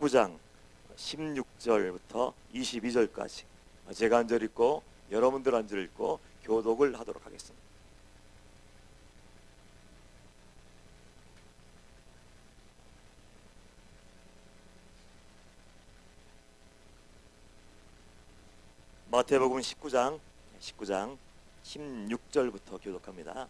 19장 16절부터 22절까지 제가 한 절 읽고 여러분들 한 절 읽고 교독을 하도록 하겠습니다. 마태복음 19장 16절부터 교독합니다.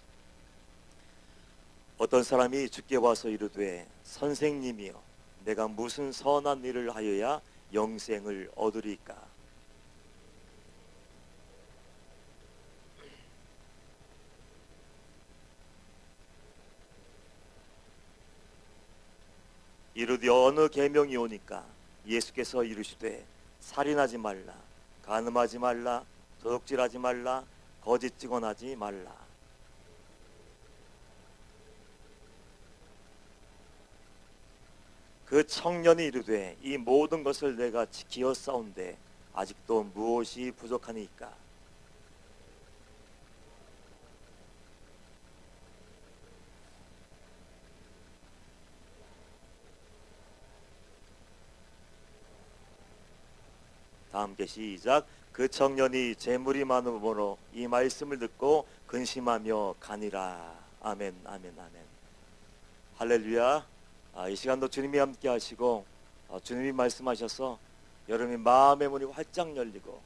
어떤 사람이 주께 와서 이르되 선생님이여 내가 무슨 선한 일을 하여야 영생을 얻으리까? 이르되 어느 계명이 오니까? 예수께서 이르시되 살인하지 말라, 간음하지 말라, 도둑질하지 말라, 거짓 증언하지 말라. 그 청년이 이르되 이 모든 것을 내가 지키어 싸운데 아직도 무엇이 부족하니까? 다 함께 시작. 그 청년이 재물이 많음으로 이 말씀을 듣고 근심하며 가니라. 아멘, 아멘, 아멘. 할렐루야. 이 시간도 주님이 함께 하시고 주님이 말씀하셔서 여러분의 마음의 문이 활짝 열리고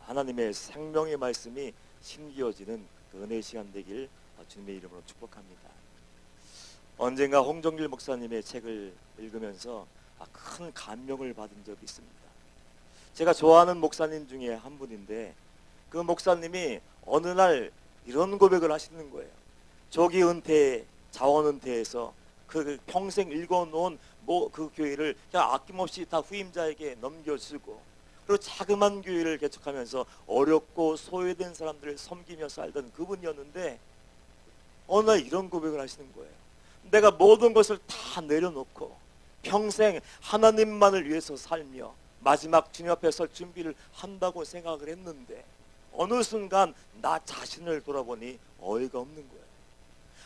하나님의 생명의 말씀이 심기어지는 그 은혜의 시간 되길 주님의 이름으로 축복합니다. 언젠가 홍정길 목사님의 책을 읽으면서 큰 감명을 받은 적이 있습니다. 제가 좋아하는 목사님 중에 한 분인데 그 목사님이 어느 날 이런 고백을 하시는 거예요. 조기 은퇴, 자원 은퇴해서 그 평생 읽어놓은 그 교회를 그냥 아낌없이 다 후임자에게 넘겨주고 그리고 자그만 교회를 개척하면서 어렵고 소외된 사람들을 섬기며 살던 그분이었는데 어느 날 이런 고백을 하시는 거예요. 내가 모든 것을 다 내려놓고 평생 하나님만을 위해서 살며 마지막 주님 앞에 설 준비를 한다고 생각을 했는데 어느 순간 나 자신을 돌아보니 어이가 없는 거예요.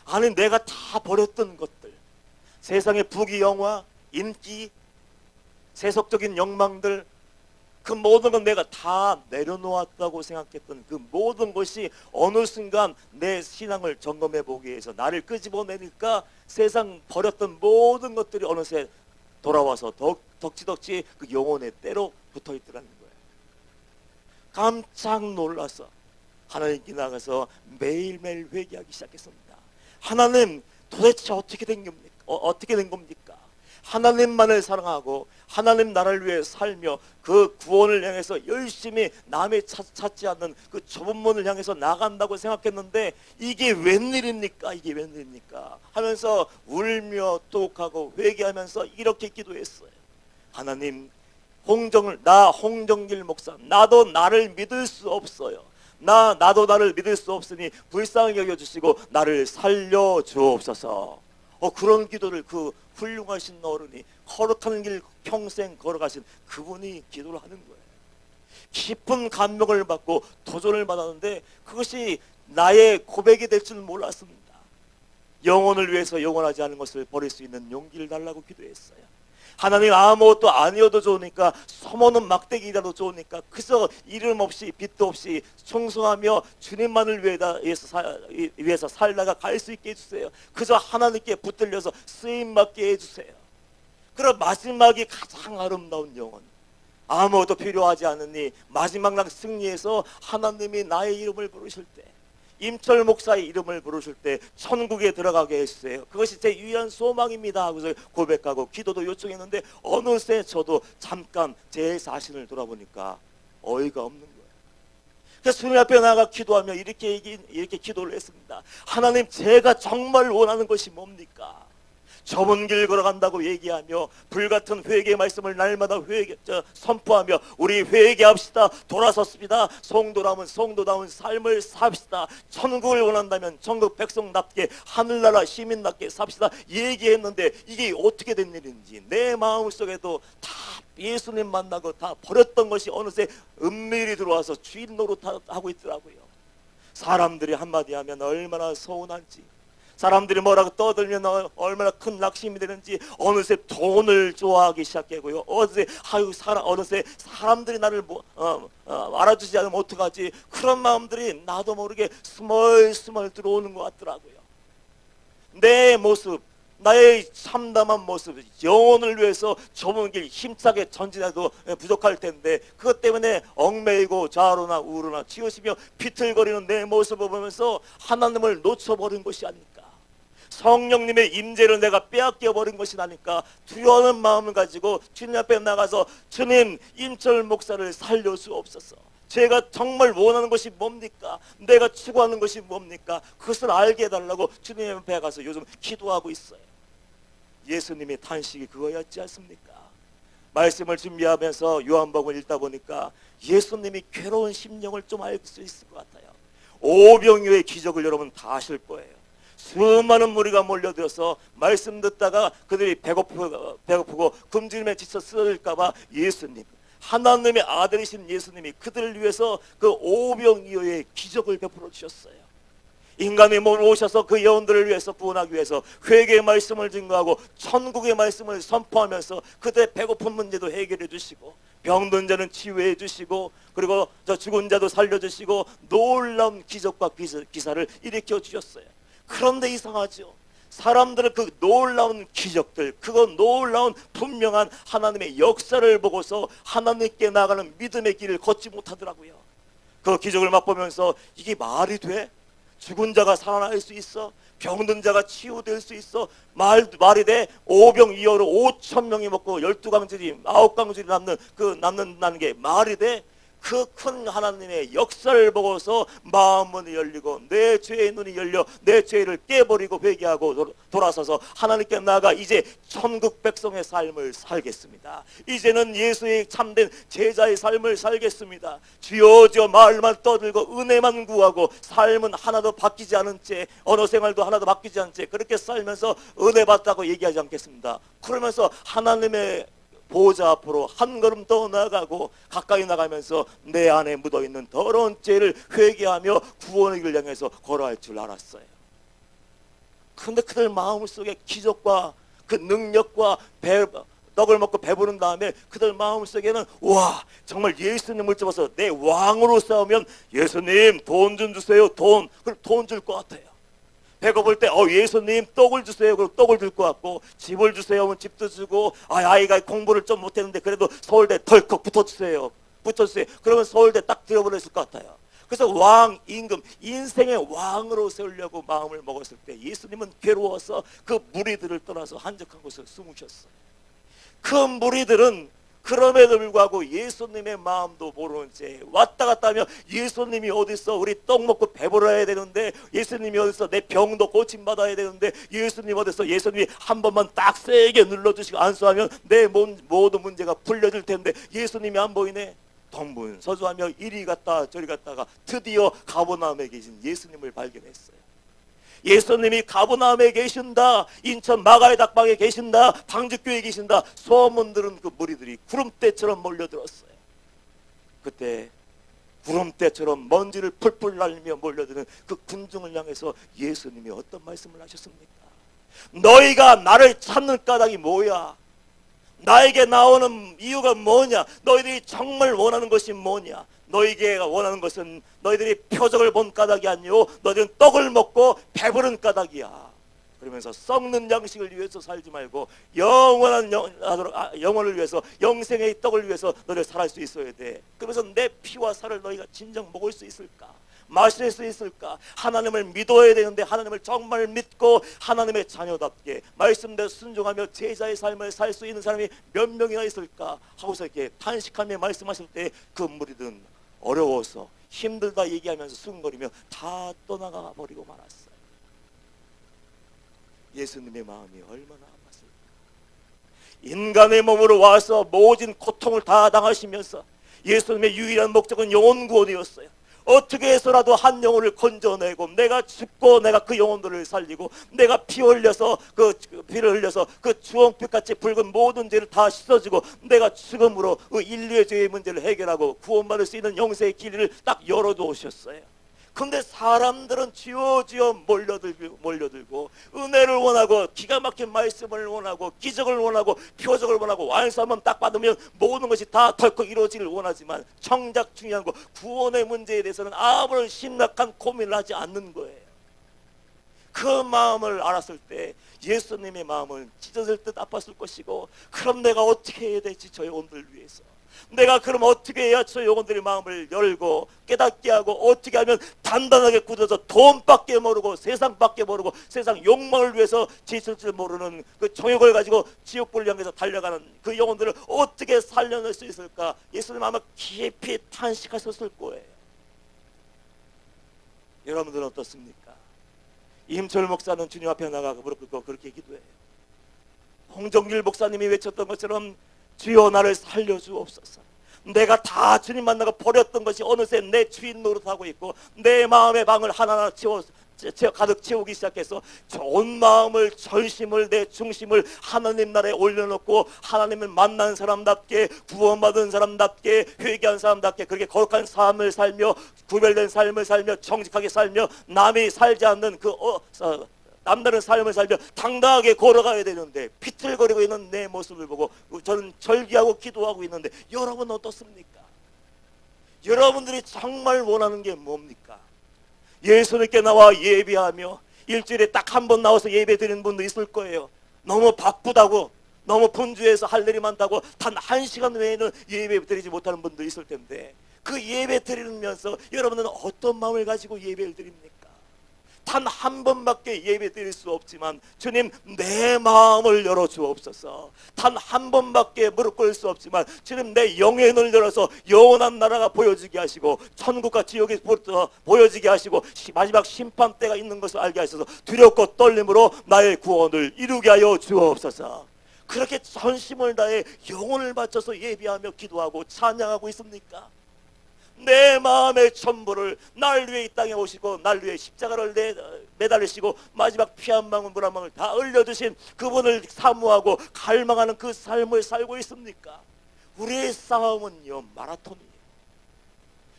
아니 내가 다 버렸던 것들, 세상의 부귀영화, 인기, 세속적인 욕망들, 그 모든 건 내가 다 내려놓았다고 생각했던 그 모든 것이 어느 순간 내 신앙을 점검해 보기 위해서 나를 끄집어내니까 세상 버렸던 모든 것들이 어느새 돌아와서 덕지덕지 그 영혼의 때로 붙어있더라는 거예요. 깜짝 놀라서 하나님께 나가서 매일매일 회개하기 시작했습니다. 하나님 도대체 어떻게 된 겁니까? 하나님만을 사랑하고 하나님 나라를 위해 살며 그 구원을 향해서 열심히 남의 찾지 않는 그 좁은 문을 향해서 나간다고 생각했는데 이게 웬일입니까? 하면서 울며 토곡하고 회개하면서 이렇게 기도했어요. 하나님, 홍정길 목사, 나도 나를 믿을 수 없어요. 나도 나를 믿을 수 없으니 불쌍히 여겨주시고 나를 살려주옵소서. 그런 기도를 그 훌륭하신 어른이 거룩한 길 평생 걸어가신 그분이 기도를 하는 거예요. 깊은 감명을 받고 도전을 받았는데 그것이 나의 고백이 될 줄은 몰랐습니다. 영혼을 위해서 영원하지 않은 것을 버릴 수 있는 용기를 달라고 기도했어요. 하나님, 아무것도 아니어도 좋으니까 소모는 막대기라도 좋으니까 그저 이름 없이 빛도 없이 충성하며 주님만을 위해서 살다가 갈 수 있게 해주세요. 그저 하나님께 붙들려서 쓰임받게 해주세요. 그럼 마지막이 가장 아름다운 영혼, 아무것도 필요하지 않으니 마지막 날 승리해서 하나님이 나의 이름을 부르실 때, 임철 목사의 이름을 부르실 때 천국에 들어가게 해주세요. 그것이 제 유일한 소망입니다 하고서 고백하고 기도도 요청했는데 어느새 저도 잠깐 제 자신을 돌아보니까 어이가 없는 거예요. 그래서 주님 앞에 나가 기도하며 이렇게 기도를 했습니다. 하나님, 제가 정말 원하는 것이 뭡니까? 좁은 길 걸어간다고 얘기하며 불같은 회개의 말씀을 날마다 선포하며 우리 회개합시다. 돌아섰습니다. 성도라면 성도다운 삶을 삽시다. 천국을 원한다면 천국 백성답게 하늘나라 시민답게 삽시다 얘기했는데 이게 어떻게 된 일인지 내 마음속에도 다 예수님 만나고 다 버렸던 것이 어느새 은밀히 들어와서 주인 노릇하고 있더라고요. 사람들이 한마디 하면 얼마나 서운한지, 사람들이 뭐라고 떠들면 얼마나 큰 낙심이 되는지 어느새 돈을 좋아하기 시작하고요. 어느새 사람들이 나를 알아주지 않으면 어떡하지? 그런 마음들이 나도 모르게 스멀스멀 들어오는 것 같더라고요. 내 모습, 나의 참담한 모습, 영혼을 위해서 좁은 길 힘차게 전진해도 부족할 텐데 그것 때문에 얽매이고 좌로나 우로나 치우시며 비틀거리는 내 모습을 보면서 하나님을 놓쳐버린 것이 아닐까, 성령님의 임재를 내가 빼앗겨버린 것이 아닐까 두려워하는 마음을 가지고 주님 앞에 나가서 주님, 임철 목사를 살려주옵소서. 제가 정말 원하는 것이 뭡니까? 내가 추구하는 것이 뭡니까? 그것을 알게 해달라고 주님 앞에 가서 요즘 기도하고 있어요. 예수님의 탄식이 그거였지 않습니까? 말씀을 준비하면서 요한복음을 읽다 보니까 예수님이 괴로운 심령을 좀 알 수 있을 것 같아요. 오병이어의 기적을 여러분 다 아실 거예요. 수많은 무리가 몰려들어서 말씀 듣다가 그들이 배고프고 굶주림에 지쳐 쓰러질까 봐 예수님, 하나님의 아들이신 예수님이 그들을 위해서 그 오병이어의 기적을 베풀어 주셨어요. 인간의 몸을 오셔서 그 영혼들을 위해서 구원하기 위해서 회개의 말씀을 증거하고 천국의 말씀을 선포하면서 그들의 배고픈 문제도 해결해 주시고 병든 자는 치유해 주시고 그리고 저 죽은 자도 살려주시고 놀라운 기적과 기사를 일으켜 주셨어요. 그런데 이상하죠. 사람들은 그 놀라운 기적들, 그거 놀라운 분명한 하나님의 역사를 보고서 하나님께 나가는 믿음의 길을 걷지 못하더라고요. 그 기적을 맛보면서 이게 말이 돼? 죽은 자가 살아날 수 있어? 병든 자가 치유될 수 있어? 말이 돼? 오병이어로 5,000명이 먹고 12강질이 9강질이 남는다는 게 말이 돼? 그 큰 하나님의 역사를 보고서 마음문이 열리고 내 죄의 눈이 열려 내 죄를 깨버리고 회개하고 돌아서서 하나님께 나아가 이제 천국 백성의 삶을 살겠습니다. 이제는 예수의 참된 제자의 삶을 살겠습니다. 주여 주여 말만 떠들고 은혜만 구하고 삶은 하나도 바뀌지 않은 채 언어 생활도 하나도 바뀌지 않은 채 그렇게 살면서 은혜 받다고 얘기하지 않겠습니다. 그러면서 하나님의 보좌 앞으로 한 걸음 더 나아가고 가까이 나가면서 내 안에 묻어있는 더러운 죄를 회개하며 구원의 길을 향해서 걸어갈 줄 알았어요. 그런데 그들 마음속에 기적과 그 능력과 떡을 먹고 배부른 다음에 그들 마음속에는 와, 정말 예수님을 잡아서 내 왕으로 싸우면 예수님 돈 좀 주세요. 그럼 돈 줄 것 같아요. 배고플 때 예수님 떡을 주세요. 그럼 떡을 줄 것 같고 집을 주세요. 하면 집도 주고 아이가 공부를 좀 못했는데 그래도 서울대 덜컥 붙어주세요. 그러면 서울대 딱 들어버렸을 것 같아요. 그래서 왕, 임금, 인생의 왕으로 세우려고 마음을 먹었을 때 예수님은 괴로워서 그 무리들을 떠나서 한적한 곳에 숨으셨어요. 그 무리들은 그럼에도 불구하고 예수님의 마음도 모르는 채 왔다 갔다 하며 예수님이 어딨어? 우리 떡 먹고 배불러야 되는데, 예수님이 어딨어? 내 병도 고침받아야 되는데, 예수님 어딨어? 예수님이 한 번만 딱 세게 눌러주시고 안수하면 내 모든 문제가 풀려질 텐데 예수님이 안 보이네. 동분서주하며 이리 갔다 저리 갔다가 드디어 가버나움에 계신 예수님을 발견했어요. 예수님이 가버나움에 계신다, 인천 마가의 닭방에 계신다, 방직교에 계신다 소문 들은 그 무리들이 구름대처럼 몰려들었어요. 그때 구름대처럼 먼지를 풀풀 날리며 몰려드는 그 군중을 향해서 예수님이 어떤 말씀을 하셨습니까? 너희가 나를 찾는 까닭이 뭐야? 나에게 나오는 이유가 뭐냐? 너희들이 정말 원하는 것이 뭐냐? 너희에게 원하는 것은 너희들이 표적을 본 까닭이 아니요 너희들은 떡을 먹고 배부른 까닭이야. 그러면서 썩는 양식을 위해서 살지 말고 영원한 영혼을 위해서, 영생의 떡을 위해서 너희들 살아갈 수 있어야 돼. 그러면서 내 피와 살을 너희가 진정 먹을 수 있을까? 마실 수 있을까? 하나님을 믿어야 되는데 하나님을 정말 믿고 하나님의 자녀답게 말씀대로 순종하며 제자의 삶을 살 수 있는 사람이 몇 명이나 있을까? 하고서 이렇게 탄식하며 말씀하실 때 그 무리들은 어려워서 힘들다 얘기하면서 수근거리며 다 떠나가 버리고 말았어요. 예수님의 마음이 얼마나 아팠을까? 인간의 몸으로 와서 모진 고통을 다 당하시면서 예수님의 유일한 목적은 영혼 구원이었어요. 어떻게 해서라도 한 영혼을 건져내고 내가 죽고 내가 그 영혼들을 살리고 내가 피 흘려서 그 피를 흘려서 그 주홍빛같이 붉은 모든 죄를 다 씻어주고 내가 죽음으로 그 인류의 죄의 문제를 해결하고 구원받을 수 있는 영생의 길을 딱 열어두셨어요. 근데 사람들은 주여 주여 몰려들고 은혜를 원하고 기가 막힌 말씀을 원하고 기적을 원하고 표적을 원하고 완수하면 딱 받으면 모든 것이 다 덜컥 이루어지기를 원하지만 정작 중요한 거 구원의 문제에 대해서는 아무런 심각한 고민을 하지 않는 거예요. 그 마음을 알았을 때 예수님의 마음은 찢어질 듯 아팠을 것이고, 그럼 내가 어떻게 해야 되지 저 영혼들 위해서? 내가 그럼 어떻게 해야 저 영혼들의 마음을 열고 깨닫게 하고 어떻게 하면 단단하게 굳어서 돈밖에 모르고 세상밖에 모르고 세상 욕망을 위해서 지칠 줄 모르는 그 정욕을 가지고 지옥불을 향해서 달려가는 그 영혼들을 어떻게 살려낼 수 있을까? 예수님 아마 깊이 탄식하셨을 거예요. 여러분들은 어떻습니까? 임철 목사는 주님 앞에 나가고 무릎 꿇고 그렇게 기도해요. 홍정길 목사님이 외쳤던 것처럼 주여 나를 살려주옵소서. 내가 다 주님 만나고 버렸던 것이 어느새 내 주인 노릇하고 있고 내 마음의 방을 하나하나 가득 채우기 시작해서 온 마음을 전심을 내 중심을 하나님 나라에 올려놓고 하나님을 만난 사람답게 구원받은 사람답게 회개한 사람답게 그렇게 거룩한 삶을 살며 구별된 삶을 살며 정직하게 살며 남이 살지 않는 남다른 삶을 살며 당당하게 걸어가야 되는데 비틀거리고 있는 내 모습을 보고 저는 절기하고 기도하고 있는데 여러분 어떻습니까? 여러분들이 정말 원하는 게 뭡니까? 예수님께 나와 예배하며 일주일에 딱 한 번 나와서 예배 드리는 분도 있을 거예요. 너무 바쁘다고 너무 분주해서 할 일이 많다고 단 1시간 외에는 예배 드리지 못하는 분도 있을 텐데 그 예배 드리면서 여러분은 어떤 마음을 가지고 예배를 드립니까? 단 한 번밖에 예배 드릴 수 없지만 주님 내 마음을 열어주옵소서. 단 한 번밖에 무릎 꿇을 수 없지만 주님 내 영의 눈을 열어서 영원한 나라가 보여지게 하시고 천국과 지옥이 보여지게 하시고 마지막 심판 때가 있는 것을 알게 하셔서 두렵고 떨림으로 나의 구원을 이루게 하여 주옵소서. 그렇게 전심을 다해 영혼을 바쳐서 예배하며 기도하고 찬양하고 있습니까? 내 마음의 전부를 날 위해 이 땅에 오시고 날 위해 십자가를 매달리시고 마지막 피 한 방울 물 한 방울 다 흘려주신 그분을 사모하고 갈망하는 그 삶을 살고 있습니까? 우리의 싸움은요 마라톤이에요.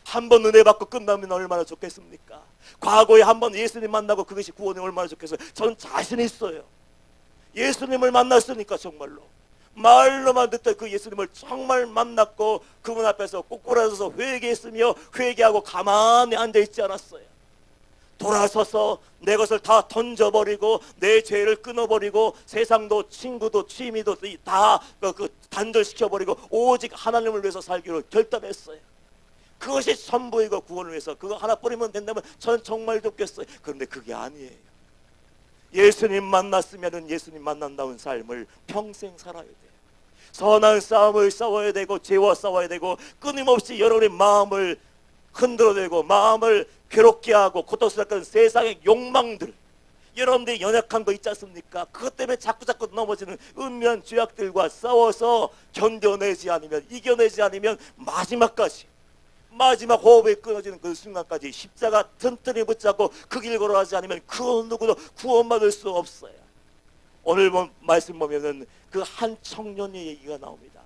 한 번 은혜 받고 끝나면 얼마나 좋겠습니까? 과거에 한 번 예수님 만나고 그것이 구원이 얼마나 좋겠어요. 저는 자신 있어요. 예수님을 만났으니까 정말로 말로만 듣던 그 예수님을 정말 만났고 그분 앞에서 꼬꾸라져서 회개했으며 회개하고 가만히 앉아있지 않았어요. 돌아서서 내 것을 다 던져버리고 내 죄를 끊어버리고 세상도 친구도 취미도 다 단절시켜버리고 오직 하나님을 위해서 살기로 결단했어요. 그것이 전부이고 구원을 위해서 그거 하나 뿌리면 된다면 저는 정말 좋겠어요. 그런데 그게 아니에요. 예수님 만났으면 예수님 만난다는 삶을 평생 살아야 돼요. 선한 싸움을 싸워야 되고 죄와 싸워야 되고 끊임없이 여러분의 마음을 흔들어대고 마음을 괴롭게 하고 고통스럽게 하는 세상의 욕망들, 여러분들이 연약한 거 있지 않습니까? 그것 때문에 자꾸 넘어지는 은밀한 죄악들과 싸워서 견뎌내지 않으면 이겨내지 않으면 마지막 호흡이 끊어지는 그 순간까지 십자가 튼튼히 붙잡고 그 길 걸어가지 않으면 그 누구도 구원받을 수 없어요. 오늘 말씀 보면은 그 한 청년의 얘기가 나옵니다.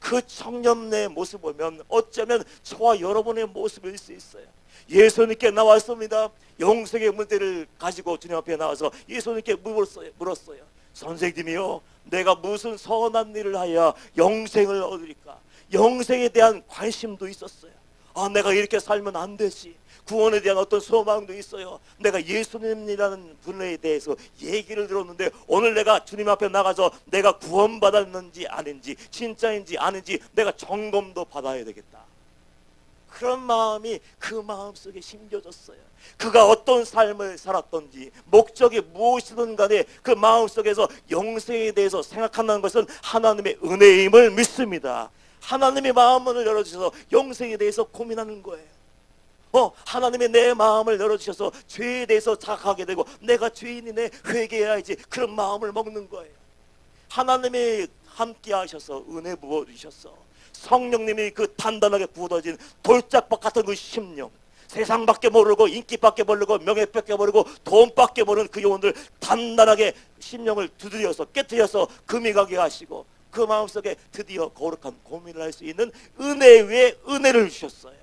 그 청년의 모습 보면 어쩌면 저와 여러분의 모습일 수 있어요. 예수님께 나왔습니다. 영생의 문제를 가지고 주님 앞에 나와서 예수님께 물었어요. 선생님이요, 내가 무슨 선한 일을 하여 영생을 얻으리까? 영생에 대한 관심도 있었어요. 내가 이렇게 살면 안 되지. 구원에 대한 어떤 소망도 있어요. 내가 예수님이라는 분에 대해서 얘기를 들었는데 오늘 내가 주님 앞에 나가서 내가 구원받았는지 아닌지 진짜인지 아닌지 내가 점검도 받아야 되겠다. 그런 마음이 그 마음속에 심겨졌어요. 그가 어떤 삶을 살았던지 목적이 무엇이든 간에 그 마음속에서 영생에 대해서 생각한다는 것은 하나님의 은혜임을 믿습니다. 하나님의 마음을 열어주셔서 영생에 대해서 고민하는 거예요. 하나님의 내 마음을 열어주셔서 죄에 대해서 자각하게 되고 내가 죄인이네 회개해야지 그런 마음을 먹는 거예요. 하나님이 함께 하셔서 은혜 부어주셔서 성령님이 그 단단하게 굳어진 돌짝박 같은 그 심령, 세상밖에 모르고 인기밖에 모르고 명예밖에 모르고 돈밖에 모르는 그 영혼들 단단하게 심령을 두드려서 깨뜨려서 금이 가게 하시고 그 마음속에 드디어 거룩한 고민을 할 수 있는 은혜 위에 은혜를 주셨어요.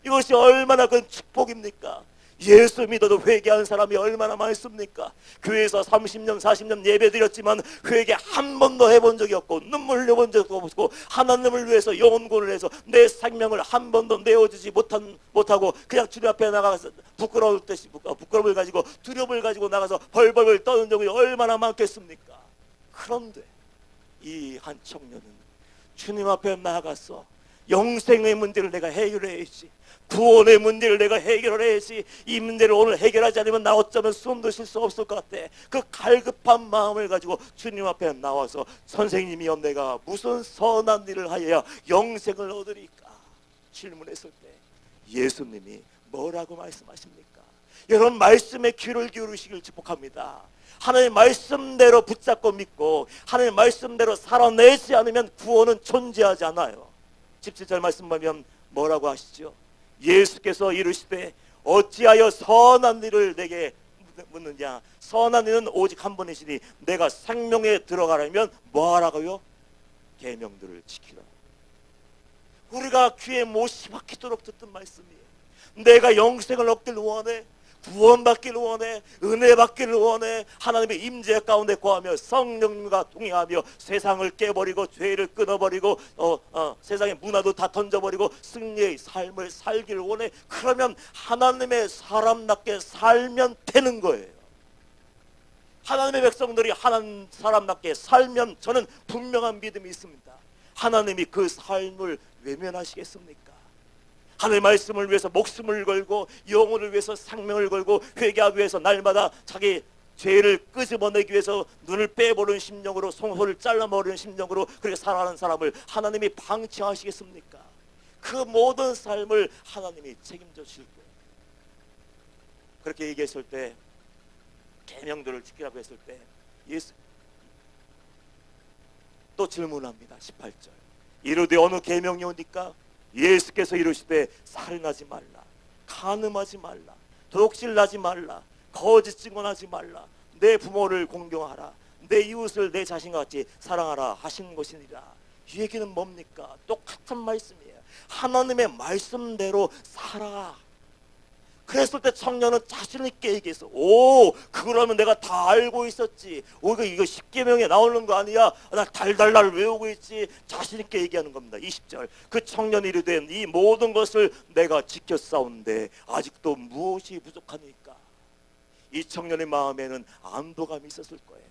이것이 얼마나 큰 축복입니까? 예수 믿어도 회개한 사람이 얼마나 많습니까? 교회에서 30년 40년 예배 드렸지만 회개 한 번도 해본 적이 없고 눈물 흘려본 적도 없고 하나님을 위해서 영혼고를 해서 내 생명을 한 번도 내어주지 못하고 그냥 주님 앞에 나가서 부끄러움을 가지고 두려움을 가지고 나가서 벌벌 떠는 적이 얼마나 많겠습니까? 그런데 이 한 청년은 주님 앞에 나가서 영생의 문제를 내가 해결해야지, 구원의 문제를 내가 해결해야지, 이 문제를 오늘 해결하지 않으면 나 어쩌면 숨도 쉴 수 없을 것 같아. 그 갈급한 마음을 가지고 주님 앞에 나와서 선생님이여 내가 무슨 선한 일을 하여야 영생을 얻으리까 질문했을 때 예수님이 뭐라고 말씀하십니까? 여러분 말씀에 귀를 기울이시길 축복합니다. 하나님의 말씀대로 붙잡고 믿고 하나님의 말씀대로 살아내지 않으면 구원은 존재하지 않아요. 17절 말씀 보면 뭐라고 하시죠? 예수께서 이르시되 어찌하여 선한 일을 내게 묻느냐? 선한 일은 오직 한 번이시니 내가 생명에 들어가려면 뭐하라고요? 계명들을 지키라. 우리가 귀에 못이 박히도록 듣던 말씀이에요. 내가 영생을 얻길 원해, 구원받기를 원해, 은혜 받기를 원해, 하나님의 임재 가운데 거하며 성령님과 동행하며 세상을 깨버리고 죄를 끊어버리고 세상의 문화도 다 던져버리고 승리의 삶을 살기를 원해. 그러면 하나님의 사람답게 살면 되는 거예요. 하나님의 백성들이 하나님 사람답게 살면 저는 분명한 믿음이 있습니다. 하나님이 그 삶을 외면하시겠습니까? 하나님의 말씀을 위해서 목숨을 걸고 영혼을 위해서 생명을 걸고 회개하기 위해서 날마다 자기 죄를 끄집어내기 위해서 눈을 빼버리는 심령으로 송소를 잘라버리는 심령으로 그렇게 살아가는 사람을 하나님이 방치하시겠습니까? 그 모든 삶을 하나님이 책임져 주실 거예요. 그렇게 얘기했을 때, 계명들을 지키라고 했을 때 예수 또 질문합니다. 18절 이르되 어느 계명이 오니까? 예수께서 이르시되 살인하지 말라, 간음하지 말라, 도둑질하지 말라, 거짓 증언하지 말라, 내 부모를 공경하라, 내 이웃을 내 자신같이 사랑하라 하신 것이니라. 이 얘기는 뭡니까? 똑같은 말씀이에요. 하나님의 말씀대로 살아. 그랬을 때 청년은 자신 있게 얘기했어. 오, 그거라면 내가 다 알고 있었지. 오, 이거 10계명에 나오는 거 아니야? 나 달달달 외우고 있지. 자신 있게 얘기하는 겁니다. 20절 그 청년이 이르되 이 모든 것을 내가 지켰사온데 아직도 무엇이 부족하니까? 이 청년의 마음에는 안도감이 있었을 거예요.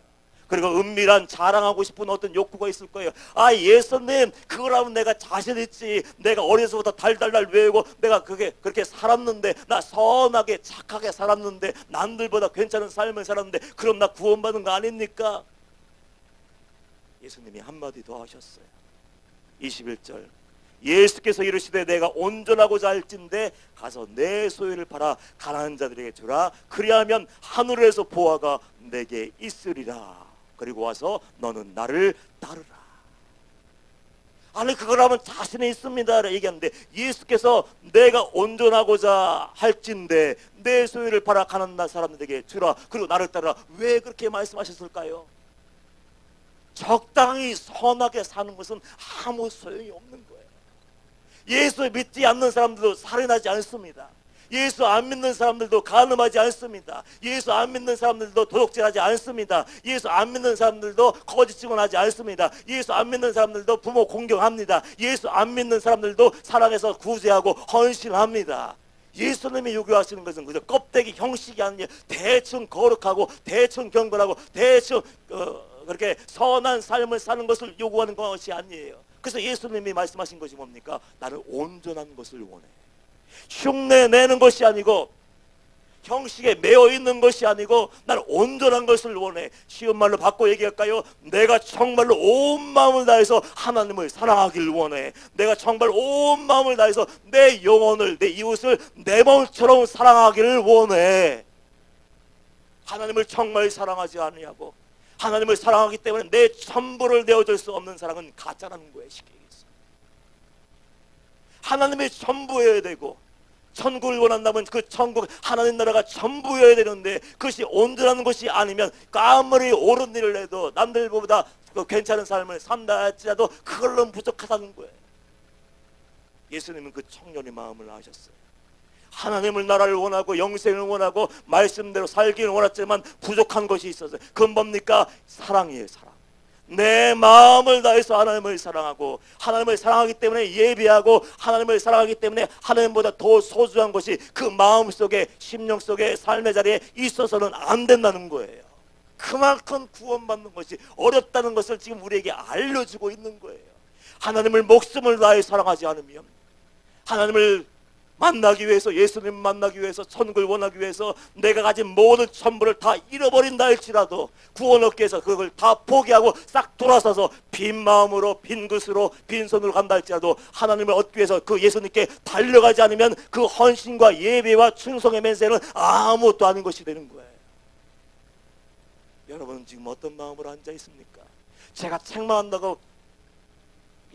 그리고 은밀한 자랑하고 싶은 어떤 욕구가 있을 거예요. 아, 예수님 그거라면 내가 자신 있지. 내가 어려서부터 달달달 외우고 내가 그렇게 살았는데, 나 선하게 착하게 살았는데, 남들보다 괜찮은 삶을 살았는데, 그럼 나 구원받은 거 아닙니까? 예수님이 한마디 더 하셨어요. 21절 예수께서 이르시되 내가 온전하고자 할진대 가서 내 소유를 팔아 가난한 자들에게 주라. 그리하면 하늘에서 보화가 내게 있으리라. 그리고 와서 너는 나를 따르라. 아니 그거라면 자신이 있습니다 얘기하는데, 예수께서 내가 온전하고자 할진대 내 소유를 팔아 가난한 사람들에게 주라, 그리고 나를 따르라. 왜 그렇게 말씀하셨을까요? 적당히 선하게 사는 것은 아무 소용이 없는 거예요. 예수 믿지 않는 사람들도 살인하지 않습니다. 예수 안 믿는 사람들도 간음하지 않습니다. 예수 안 믿는 사람들도 도둑질하지 않습니다. 예수 안 믿는 사람들도 거짓 증언하지 않습니다. 예수 안 믿는 사람들도 부모 공경합니다. 예수 안 믿는 사람들도 사랑해서 구제하고 헌신합니다. 예수님이 요구하시는 것은 그저 껍데기 형식이 아니에요. 대충 거룩하고 대충 경건하고 대충 그렇게 선한 삶을 사는 것을 요구하는 것이 아니에요. 그래서 예수님이 말씀하신 것이 뭡니까? 나는 온전한 것을 원해. 흉내 내는 것이 아니고 형식에 매여 있는 것이 아니고 나는 온전한 것을 원해. 쉬운 말로 바꿔 얘기할까요? 내가 정말로 온 마음을 다해서 하나님을 사랑하기를 원해. 내가 정말 온 마음을 다해서 내 영혼을, 내 이웃을 내 마음처럼 사랑하기를 원해. 하나님을 정말 사랑하지 않으냐고. 하나님을 사랑하기 때문에 내 전부를 내어줄 수 없는 사랑은 가짜라는 거예요. 쉽게 얘기해서 하나님의 전부여야 되고, 천국을 원한다면 그 천국 하나님 나라가 전부여야 되는데, 그것이 온전한 것이 아니면 아무리 옳은 일을 해도 남들보다 괜찮은 삶을 산다 할지라도 그걸로는 부족하다는 거예요. 예수님은 그 청년의 마음을 아셨어요. 하나님을 나라를 원하고 영생을 원하고 말씀대로 살기를 원했지만 부족한 것이 있었어요. 그건 뭡니까? 사랑이에요. 사랑. 내 마음을 다해서 하나님을 사랑하고 하나님을 사랑하기 때문에 예배하고 하나님을 사랑하기 때문에 하나님보다 더 소중한 것이 그 마음 속에 심령 속에 삶의 자리에 있어서는 안 된다는 거예요. 그만큼 구원받는 것이 어렵다는 것을 지금 우리에게 알려주고 있는 거예요. 하나님을 목숨을 다해 사랑하지 않으면 하나님을 만나기 위해서, 예수님 만나기 위해서, 천국을 원하기 위해서 내가 가진 모든 천부를 다 잃어버린다 할지라도 구원 얻기 위해서 그걸 다 포기하고 싹 돌아서서 빈 마음으로 빈 것으로 빈손으로 간다 할지라도 하나님을 얻기 위해서 그 예수님께 달려가지 않으면 그 헌신과 예배와 충성의 맹세는 아무것도 아닌 것이 되는 거예요. 여러분은 지금 어떤 마음으로 앉아 있습니까? 제가 책망한다고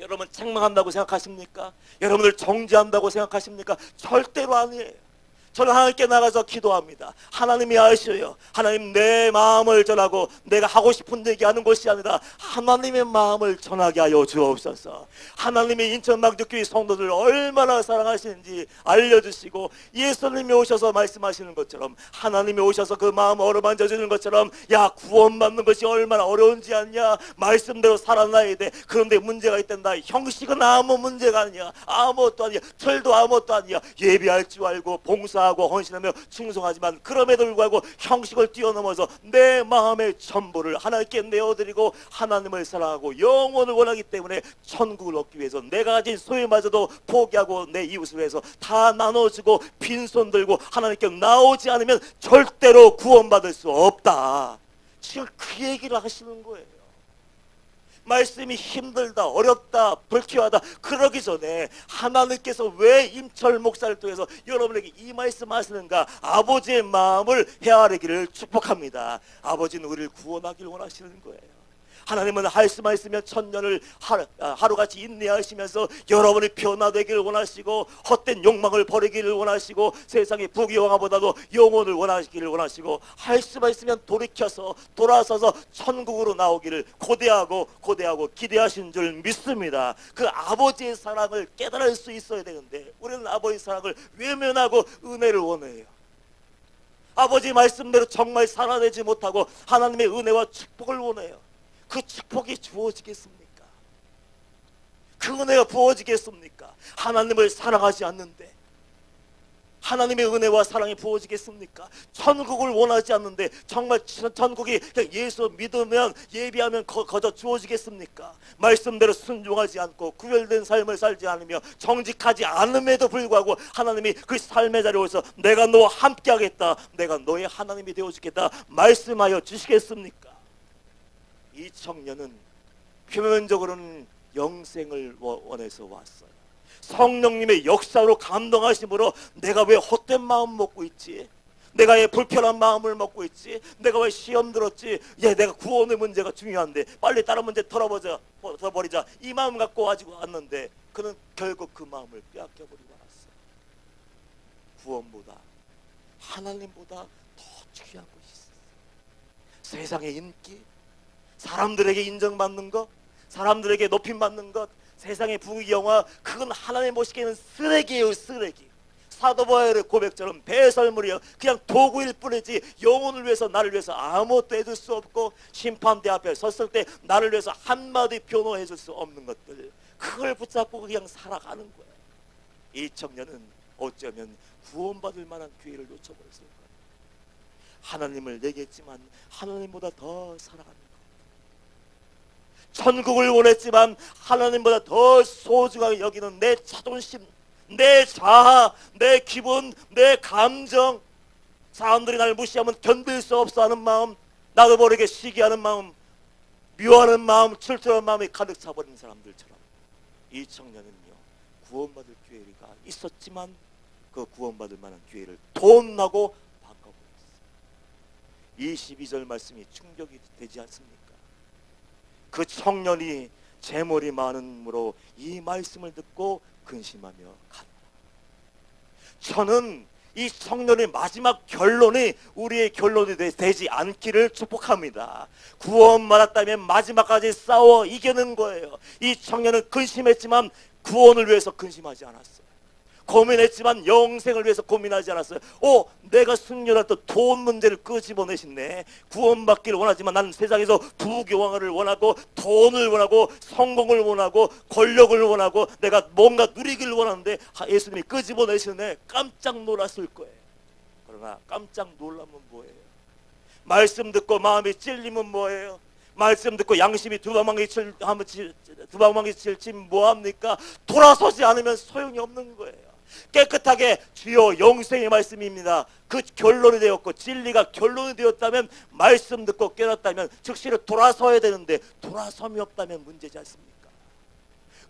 여러분 책망한다고 생각하십니까? 여러분을 정죄한다고 생각하십니까? 절대로 아니에요. 저는 하나님께 나가서 기도합니다. 하나님이 아셔요. 하나님, 내 마음을 전하고 내가 하고 싶은 얘기 하는 것이 아니라 하나님의 마음을 전하게 하여 주옵소서. 하나님이 인천망주교회 성도들 얼마나 사랑하시는지 알려주시고 예수님이 오셔서 말씀하시는 것처럼 하나님이 오셔서 그 마음 어루만져 주는 것처럼 야, 구원받는 것이 얼마나 어려운지 아냐. 말씀대로 살아나야 돼. 그런데 문제가 있단다. 형식은 아무 문제가 아니야. 아무것도 아니야. 철도 아무것도 아니야. 예배할 줄 알고 봉사 하고 헌신하며 충성하지만 그럼에도 불구하고 형식을 뛰어넘어서 내 마음의 전부를 하나님께 내어드리고 하나님을 사랑하고 영혼을 원하기 때문에 천국을 얻기 위해서 내가 가진 소유마저도 포기하고 내 이웃을 위해서 다 나눠주고 빈손 들고 하나님께 나오지 않으면 절대로 구원받을 수 없다. 지금 그 얘기를 하시는 거예요. 말씀이 힘들다, 어렵다, 불쾌하다 그러기 전에 하나님께서 왜 임철 목사를 통해서 여러분에게 이 말씀 하시는가? 아버지의 마음을 헤아리기를 축복합니다. 아버지는 우리를 구원하기를 원하시는 거예요. 하나님은 말씀하시면 천년을 하루같이 인내하시면서 여러분이 변화되기를 원하시고 헛된 욕망을 버리기를 원하시고 세상의 부귀영화보다도 영혼을 원하시기를 원하시고 말씀하시면 돌이켜서 돌아서서 천국으로 나오기를 고대하고 기대하신 줄 믿습니다. 그 아버지의 사랑을 깨달을 수 있어야 되는데 우리는 아버지의 사랑을 외면하고 은혜를 원해요. 아버지 말씀대로 정말 살아내지 못하고 하나님의 은혜와 축복을 원해요. 그 축복이 주어지겠습니까? 그 은혜가 부어지겠습니까? 하나님을 사랑하지 않는데 하나님의 은혜와 사랑이 부어지겠습니까? 천국을 원하지 않는데 정말 천국이 그냥 예수 믿으면 예비하면 거저 주어지겠습니까? 말씀대로 순종하지 않고 구별된 삶을 살지 않으며 정직하지 않음에도 불구하고 하나님이 그 삶의 자리에 오셔서 내가 너와 함께 하겠다, 내가 너의 하나님이 되어주겠다 말씀하여 주시겠습니까? 이 청년은 표면적으로는 영생을 원해서 왔어요. 성령님의 역사로 감동하심으로 내가 왜 헛된 마음 먹고 있지? 내가 왜 불편한 마음을 먹고 있지? 내가 왜 시험 들었지? 내가 구원의 문제가 중요한데 빨리 다른 문제 털어버리자 이 마음 갖고 가지고 왔는데 그는 결국 그 마음을 빼앗겨버리고 말았어요. 구원보다 하나님보다 더 중요한 것이 있어요. 세상의 인기, 사람들에게 인정받는 것, 사람들에게 높임받는 것, 세상의 부귀영화, 그건 하나님 보시기에는 쓰레기예요. 쓰레기. 사도 바울의 고백처럼 배설물이요, 그냥 도구일 뿐이지 영혼을 위해서 나를 위해서 아무것도 해줄 수 없고 심판대 앞에 섰을 때 나를 위해서 한마디 변호해 줄 수 없는 것들, 그걸 붙잡고 그냥 살아가는 거예요. 이 청년은 어쩌면 구원받을 만한 기회를 놓쳐버렸을 거예요. 하나님을 얘기했지만 하나님보다 더 사랑하는 거예요. 천국을 원했지만 하나님보다 더 소중하게 여기는 내 자존심, 내 자아, 내 기분, 내 감정, 사람들이 나를 무시하면 견딜 수 없어 하는 마음, 나도 모르게 시기하는 마음, 미워하는 마음, 출출한 마음이 가득 차버린 사람들처럼 이 청년은요, 구원받을 기회가 있었지만 그 구원받을 만한 기회를 돈나고 바꿔버렸어요. 22절 말씀이 충격이 되지 않습니까? 그 청년이 재물이 많음으로 이 말씀을 듣고 근심하며 가더라. 저는 이 청년의 마지막 결론이 우리의 결론이 되지 않기를 축복합니다. 구원받았다면 마지막까지 싸워 이기는 거예요. 이 청년은 근심했지만 구원을 위해서 근심하지 않았어요. 고민했지만 영생을 위해서 고민하지 않았어요. 내가 승려했던 돈 문제를 끄집어내시네. 구원받기를 원하지만 나는 세상에서 부귀영화를 원하고 돈을 원하고 성공을 원하고 권력을 원하고 내가 뭔가 누리기를 원하는데 예수님이 끄집어내시네. 깜짝 놀랐을 거예요. 그러나 깜짝 놀라면 뭐예요? 말씀 듣고 마음이 찔리면 뭐예요? 말씀 듣고 양심이 두방망이 칠지 뭐합니까? 돌아서지 않으면 소용이 없는 거예요. 깨끗하게 주여 영생의 말씀입니다. 그 결론이 되었고 진리가 결론이 되었다면, 말씀 듣고 깨닫다면 즉시로 돌아서야 되는데 돌아섬이 없다면 문제지 않습니까?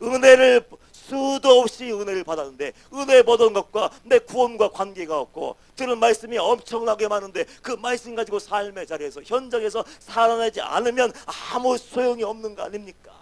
은혜를 수도 없이 은혜를 받았는데 은혜 받은 것과 내 구원과 관계가 없고 들은 말씀이 엄청나게 많은데 그 말씀 가지고 삶의 자리에서 현장에서 살아내지 않으면 아무 소용이 없는 거 아닙니까?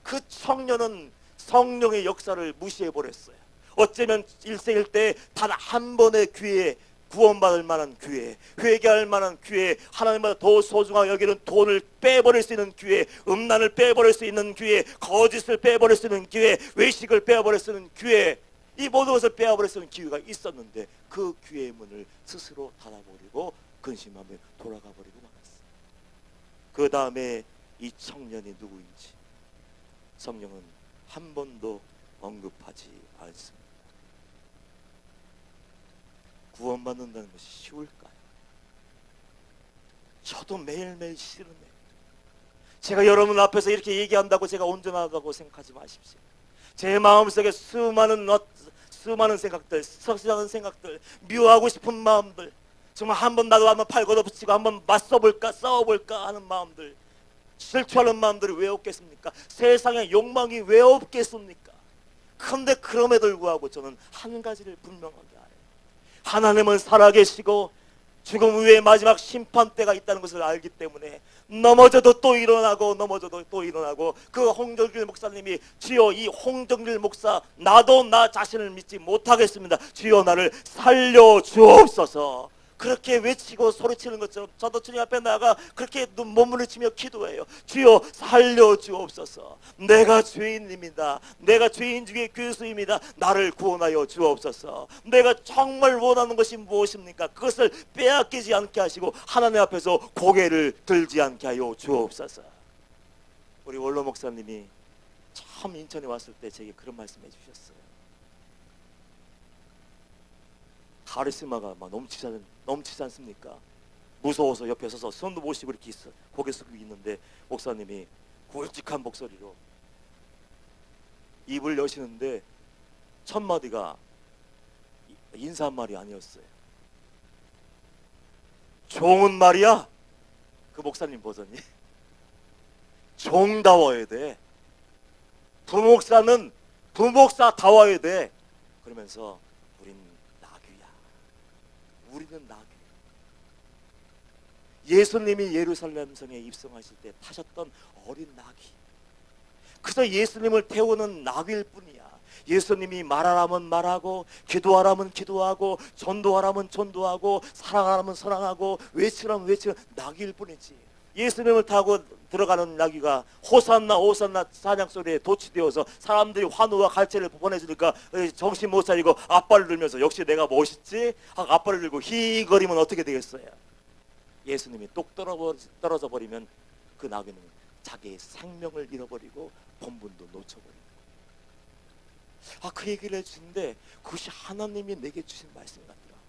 그 청년은 성령의 역사를 무시해버렸어요. 어쩌면 일생일대 단 한 번의 기회에 구원받을 만한 기회, 회개할 만한 기회, 하나님보다 더 소중하게 여기는 돈을 빼버릴 수 있는 기회, 음란을 빼버릴 수 있는 기회, 거짓을 빼버릴 수 있는 기회, 외식을 빼버릴 수 있는 기회, 이 모든 것을 빼버릴 수 있는 기회가 있었는데 그 기회의 문을 스스로 닫아버리고 근심하며 돌아가 버리고 말았어요. 그 다음에 이 청년이 누구인지 성경은 한 번도 언급하지 않습니다. 구원받는다는 것이 쉬울까요? 저도 매일매일 싫으네요. 제가 여러분 앞에서 이렇게 얘기한다고 제가 온전하다고 생각하지 마십시오. 제 마음속에 수많은 생각들, 석시하는 생각들, 미워하고 싶은 마음들, 정말 한번 나도 한번 팔 걷어붙이고 한번 맞서볼까 싸워볼까 하는 마음들, 질투하는 마음들이 왜 없겠습니까? 세상에 욕망이 왜 없겠습니까? 그런데 그럼에도 불구하고 저는 한 가지를 분명하게 알아요. 하나님은 살아계시고 죽음 후에 마지막 심판 때가 있다는 것을 알기 때문에 넘어져도 또 일어나고 넘어져도 또 일어나고, 그 홍정길 목사님이 주여 이 홍정길 목사 나도 나 자신을 믿지 못하겠습니다. 주여 나를 살려 주옵소서. 그렇게 외치고 소리치는 것처럼 저도 주님 앞에 나가 그렇게 몸부림치며 기도해요. 주여 살려 주옵소서. 내가 죄인입니다. 내가 죄인 중에 괴수입니다. 나를 구원하여 주옵소서. 내가 정말 원하는 것이 무엇입니까? 그것을 빼앗기지 않게 하시고 하나님 앞에서 고개를 들지 않게 하여 주옵소서. 우리 원로 목사님이 처음 인천에 왔을 때 제게 그런 말씀해 주셨어요. 카리스마가 막 넘치지 않습니까? 무서워서 옆에 서서 손도 못 쉬고 이렇게 고개 숙이고 있는데 목사님이 굵직한 목소리로 입을 여시는데 첫 마디가 인사말이 아니었어요. 종은 말이야. 그 목사님 버전이 종다워야 돼. 부목사는 부목사다워야 돼. 그러면서 우리는 낙이에요. 예수님이 예루살렘 성에 입성하실 때 타셨던 어린 낙이, 그저 예수님을 태우는 낙일 뿐이야. 예수님이 말하라면 말하고, 기도하라면 기도하고, 전도하라면 전도하고, 사랑하라면 사랑하고, 외치라면 외치는 낙일 뿐이지. 예수님을 타고 들어가는 나귀가 호산나 호산나 사냥 소리에 도취되어서 사람들이 환호와 갈채를 보내주니까 정신 못 차리고 앞발을 들면서 역시 내가 멋있지? 하고 앞발을 들고 히거리면 어떻게 되겠어요? 예수님이 똑 떨어져 버리면 그 나귀는 자기의 생명을 잃어버리고 본분도 놓쳐버립니다. 그 얘기를 해주는데 그것이 하나님이 내게 주신 말씀 같더라.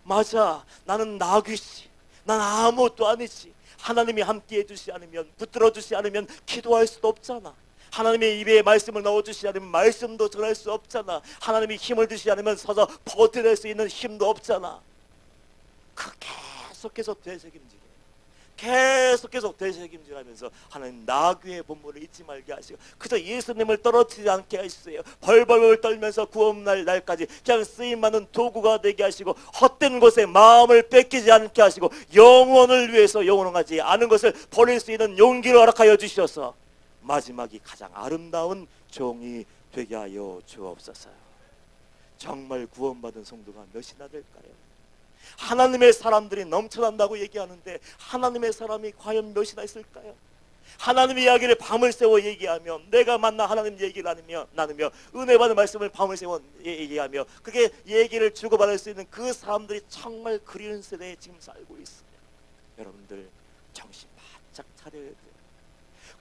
맞아, 나는 나귀지. 난 아무것도 아니지. 하나님이 함께 해주시 않으면, 붙들어 주시 않으면 기도할 수도 없잖아. 하나님의 입에 말씀을 넣어주시 않으면 말씀도 전할 수 없잖아. 하나님이 힘을 주시 않으면 서서 버텨낼 수 있는 힘도 없잖아. 계속해서 되새김질하면서 하나님 나귀의 본분을 잊지 말게 하시고 그저 예수님을 떨어뜨리지 않게 하시어요. 벌벌 떨면서 구원날 날까지 그냥 쓰임받는 도구가 되게 하시고 헛된 곳에 마음을 뺏기지 않게 하시고 영원을 위해서 영원하지 않은 것을 버릴 수 있는 용기를 허락하여 주셔서 마지막이 가장 아름다운 종이 되게 하여 주옵소서. 정말 구원받은 성도가 몇이나 될까요? 하나님의 사람들이 넘쳐난다고 얘기하는데 하나님의 사람이 과연 몇이나 있을까요? 하나님의 이야기를 밤을 새워 얘기하며, 내가 만나 하나님 얘기를 나누며 은혜 받은 말씀을 밤을 새워 얘기하며, 그게 얘기를 주고받을 수 있는 그 사람들이 정말 그리운 세대에 지금 살고 있어요. 여러분들 정신 바짝 차려야 돼요.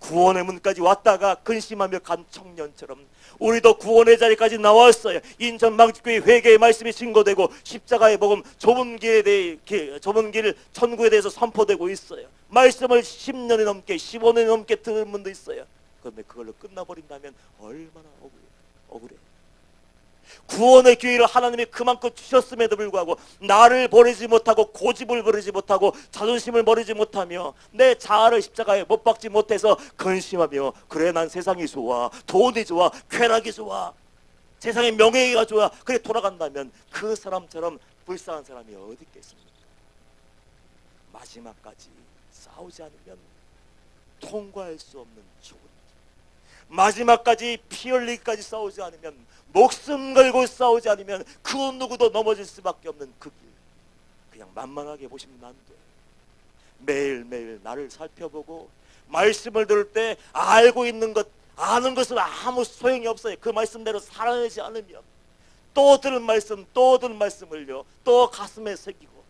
구원의 문까지 왔다가 근심하며 간 청년처럼 우리도 구원의 자리까지 나왔어요. 인천 망직교회 회개의 말씀이 증거되고 십자가의 복음, 좁은 길 천국에 대해서 선포되고 있어요. 말씀을 10년이 넘게 15년이 넘게 들은 분도 있어요. 그런데 그걸로 끝나버린다면 얼마나 억울해. 구원의 기회를 하나님이 그만큼 주셨음에도 불구하고 나를 버리지 못하고, 고집을 버리지 못하고, 자존심을 버리지 못하며, 내 자아를 십자가에 못 박지 못해서 근심하며, 그래 난 세상이 좋아, 돈이 좋아, 쾌락이 좋아, 세상의 명예가 좋아, 그래 돌아간다면 그 사람처럼 불쌍한 사람이 어디 있겠습니까? 마지막까지 싸우지 않으면 통과할 수 없는 좁은 길, 마지막까지 피 흘리기까지 싸우지 않으면, 목숨 걸고 싸우지 않으면 그 누구도 넘어질 수밖에 없는 그 길, 그냥 만만하게 보시면 안 돼. 매일매일 나를 살펴보고 말씀을 들을 때 알고 있는 것, 아는 것은 아무 소용이 없어요. 그 말씀대로 살아내지 않으면 또 들은 말씀을요 또 가슴에 새기고,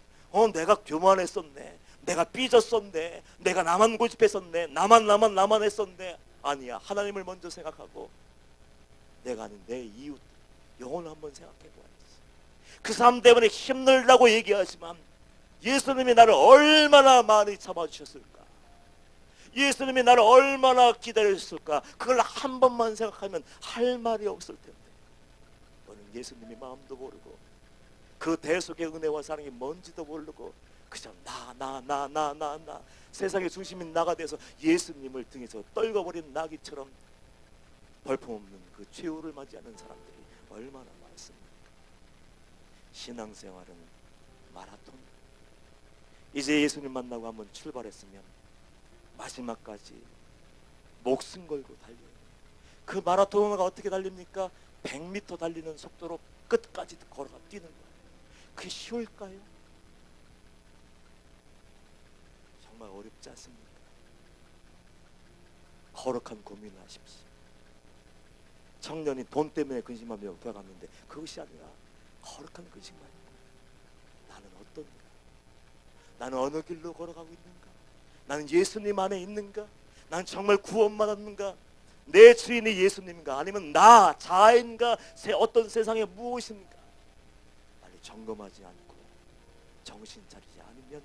내가 교만했었네, 내가 삐졌었네, 내가 나만 고집했었네, 나만 했었네. 아니야, 하나님을 먼저 생각하고 내가 아닌 내 이웃 영혼을 한번 생각해 봐야지. 그 사람 때문에 힘들다고 얘기하지만 예수님이 나를 얼마나 많이 참아주셨을까, 예수님이 나를 얼마나 기다렸을까, 그걸 한 번만 생각하면 할 말이 없을 텐데, 너는 예수님이 마음도 모르고 그 대속의 은혜와 사랑이 뭔지도 모르고 그저 나 세상의 중심인 나가 돼서 예수님을 등에서 떨궈버린 나귀처럼 벌품없는 그 최후를 맞이하는 사람들이 얼마나 많습니까? 신앙생활은 마라톤. 이제 예수님 만나고 한번 출발했으면 마지막까지 목숨 걸고 달려요. 그 마라톤가 어떻게 달립니까? 100m 달리는 속도로 끝까지 걸어가 뛰는 거예요. 그게 쉬울까요? 정말 어렵지 않습니까? 거룩한 고민을 하십시오. 청년이 돈 때문에 근심하며 돌아갔는데 그것이 아니라 거룩한 근심 말이야. 나는 어떤가? 나는 어느 길로 걸어가고 있는가? 나는 예수님 안에 있는가? 나는 정말 구원받았는가? 내 주인이 예수님인가? 아니면 나 자아인가? 어떤 세상에 무엇인가? 빨리 점검하지 않고 정신 차리지 않으면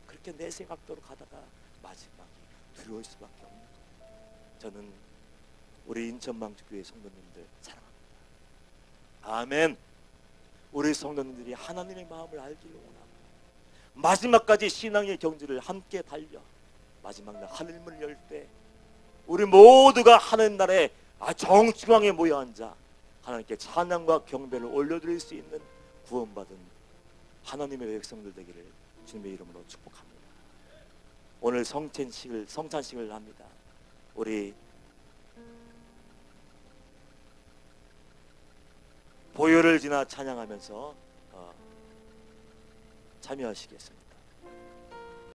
그렇게 내 생각대로 가다가 마지막이 두려울 수밖에 없는 거예요. 저는 우리 인천망직교회 성도님들 사랑합니다. 아멘. 우리 성도님들이 하나님의 마음을 알기를 원합니다. 마지막까지 신앙의 경주를 함께 달려 마지막 날 하늘문을 열 때 우리 모두가 하는 날에 정중앙에 모여 앉아 하나님께 찬양과 경배를 올려드릴 수 있는 구원받은 하나님의 백성들 되기를 주님의 이름으로 축복합니다. 오늘 성찬식을 합니다. 우리 보혈을 지나 찬양하면서 참여하시겠습니다.